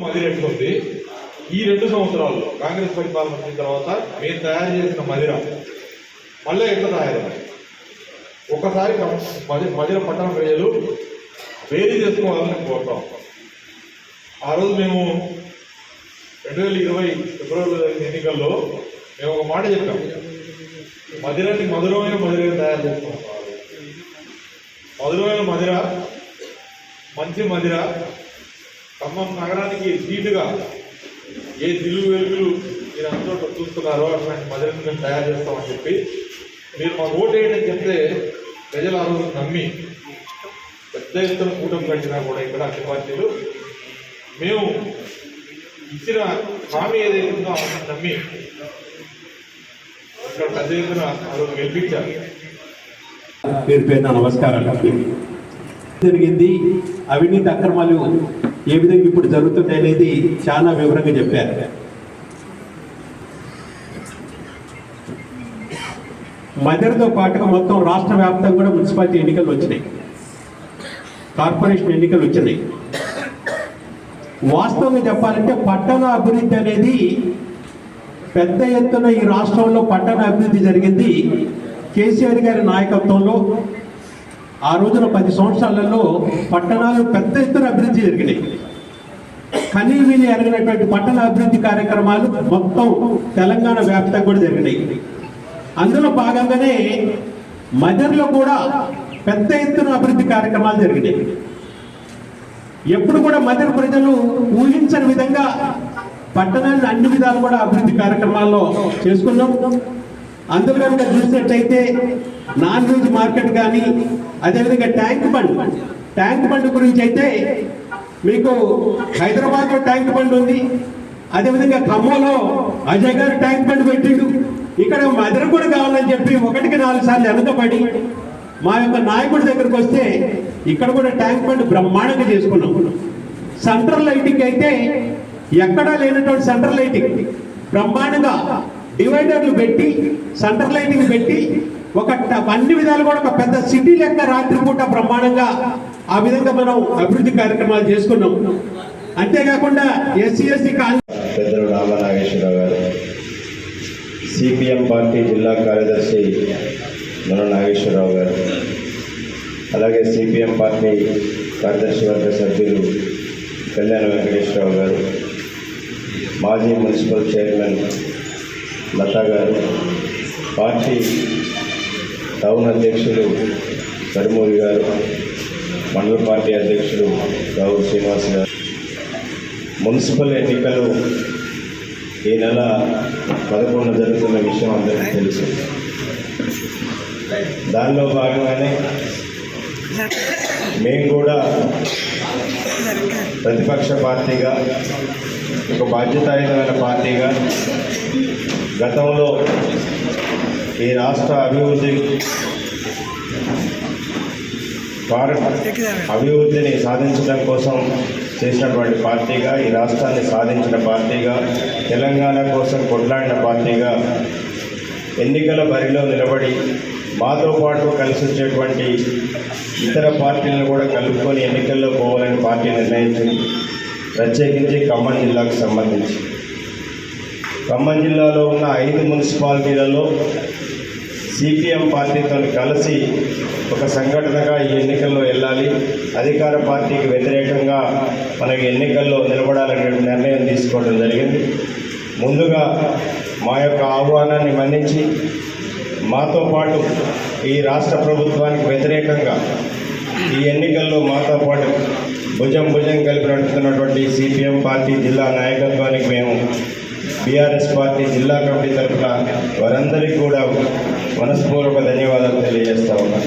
మదిర ఉంది. ఈ 2 సంవత్సరాల్లో కాంగ్రెస్ పరిపాలన వచ్చిన తర్వాత మేము తయారు చేసిన మదిర మళ్ళీ ఎట్లా తయారైంది ఒకసారి మదిర పట్టణ ప్రజలు వేరు చేసుకోవాలని కోరుతాం. ఆ రోజు మేము 2020 ఫిబ్రవరిలో జరిగిన ఎన్నికల్లో మేము ఒక మాట చెప్పాం, మదిరాన్ని మధురమైన మదిరగా తయారు చేస్తాం. మధురమైన మదిర, మంచి మదిర, ఖమ్మం నగరానికి సీటుగా ఏ దిల్లు వెలుగులు మీరు అందరూ చూస్తున్నారో అట్లాంటి మదిరని మేము తయారు చేస్తామని చెప్పి మీరు మాకు ఓటేయడం చెప్తే ప్రజలు ఆ రోజు నమ్మి పెద్ద ఎత్తున కూటమి కట్టినా కూడా ఇక్కడ అన్ని పార్టీలు మేము ఇచ్చిన హామీ ఏదైతే ఉందో ఆ నమ్మి ఇక్కడ పెద్ద ఎత్తున ఆ రోజు గెలిపించారు. పేరు పేరున నమస్కారాలు. జరిగింది అవినీతి అక్రమాలు ఏ విధంగా ఇప్పుడు జరుగుతున్నాయి అనేది చాలా వివరంగా చెప్పారు. మధ్యతో పాటుగా మొత్తం రాష్ట్ర వ్యాప్తంగా కూడా మున్సిపాలిటీ ఎన్నికలు వచ్చినాయి, కార్పొరేషన్ ఎన్నికలు వచ్చినాయి. వాస్తవంగా చెప్పాలంటే పట్టణ అభివృద్ధి అనేది పెద్ద ఎత్తున ఈ రాష్ట్రంలో పట్టణ అభివృద్ధి జరిగింది కేసీఆర్ గారి నాయకత్వంలో. ఆ రోజున 10 సంవత్సరాలలో పట్టణాలు పెద్ద ఎత్తున అభివృద్ధి జరిగినాయి. కనీవిని ఎరగినటువంటి పట్టణ అభివృద్ధి కార్యక్రమాలు మొత్తం తెలంగాణ వ్యాప్తంగా కూడా జరిగినాయి. అందులో భాగంగానే మదర్లో కూడా పెద్ద ఎత్తున అభివృద్ధి కార్యక్రమాలు జరిగినాయి. ఎప్పుడు కూడా మదర్ ప్రజలు ఊహించని విధంగా పట్టణాన్ని అన్ని విధాలు కూడా అభివృద్ధి కార్యక్రమాల్లో చేసుకున్నాం. అందులో కనుక చూసినట్టయితే నాన్ వెజ్ మార్కెట్ కానీ, అదేవిధంగా ట్యాంక్ బండ్ గురించి అయితే మీకు హైదరాబాద్లో ట్యాంక్ బండ్ ఉంది, అదేవిధంగా ఖమ్మంలో అజయ్ గారు ట్యాంక్ బండ్ పెట్టిండు. ఇక్కడ మదర్ కూడా కావాలని చెప్పి 1కి 4 సార్లు వెనుకబడి మా యొక్క నాయకుడి దగ్గరకు వస్తే ఇక్కడ కూడా ట్యాంక్ బండ్ బ్రహ్మాండంగా చేసుకున్నాం. సెంట్రల్ లైటింగ్ అయితే ఎక్కడా లేనటువంటి సెంట్రల్ లైటింగ్ బ్రహ్మాండంగా డివైడర్లు పెట్టి సెంట్రల్ లైటింగ్ పెట్టి ఒక అన్ని విధాలు కూడా ఒక పెద్ద సిటీ లెక్క రాత్రిపూట బ్రహ్మాండంగా ఆ విధంగా మనం అభివృద్ధి కార్యక్రమాలు చేసుకున్నాం. అంతేకాకుండా ఎస్సీ పెద్దలు రామనాగేశ్వరరావు గారు, సిపిఎం పార్టీ జిల్లా కార్యదర్శి మన నాగేశ్వరరావు గారు, అలాగే సిపిఎం పార్టీ కార్యదర్శి వర్గ సభ్యులు కళ్యాణ వెంకటేశ్వరరావు గారు, మాజీ మున్సిపల్ చైర్మన్ లతా గారు, పార్టీ టౌన్ అధ్యక్షులు కరుమూరి గారు, మండల పార్టీ అధ్యక్షులు రావు శ్రీనివాస్ గారు. మున్సిపల్ ఎన్నికలు ఈ నెల 11 జరుగుతున్న విషయం అందరికీ తెలుసు. దానిలో భాగంగానే మేము కూడా ప్రతిపక్ష పార్టీగా, ఒక బాధ్యతాయుతమైన పార్టీగా గతంలో ఈ రాష్ట్ర అభివృద్ధిని సాధించడం కోసం చేసినటువంటి పార్టీగా, ఈ రాష్ట్రాన్ని సాధించిన పార్టీగా, తెలంగాణ కోసం కొట్లాడిన పార్టీగా ఎన్నికల బరిలో నిలబడి మాతో పాటు కలిసి వచ్చేటువంటి ఇతర పార్టీలను కూడా కలుపుకొని ఎన్నికల్లో పోవాలని పార్టీ నిర్ణయించింది. ప్రత్యేకించి ఖమ్మం జిల్లాకు సంబంధించి ఖమ్మం జిల్లాలో ఉన్న 5 మున్సిపాలిటీలలో సిపిఎం పార్టీతో కలిసి ఒక సంఘటనగా ఈ ఎన్నికల్లో వెళ్ళాలి, అధికార పార్టీకి వ్యతిరేకంగా మనకి ఎన్నికల్లో నిలబడాలనే నిర్ణయం తీసుకోవడం జరిగింది. ముందుగా మా యొక్క ఆహ్వానాన్ని మన్నించి మాతో పాటు ఈ రాష్ట్ర ప్రభుత్వానికి వ్యతిరేకంగా ఈ ఎన్నికల్లో మాతో పాటు భుజం కలిపి నడుపుతున్నటువంటి సిపిఎం పార్టీ జిల్లా నాయకత్వానికి మేము బీఆర్ఎస్ పార్టీ జిల్లా కమిటీ తరఫున వారందరికీ కూడా మనస్పూర్వక ధన్యవాదాలు తెలియజేస్తా ఉన్నాం.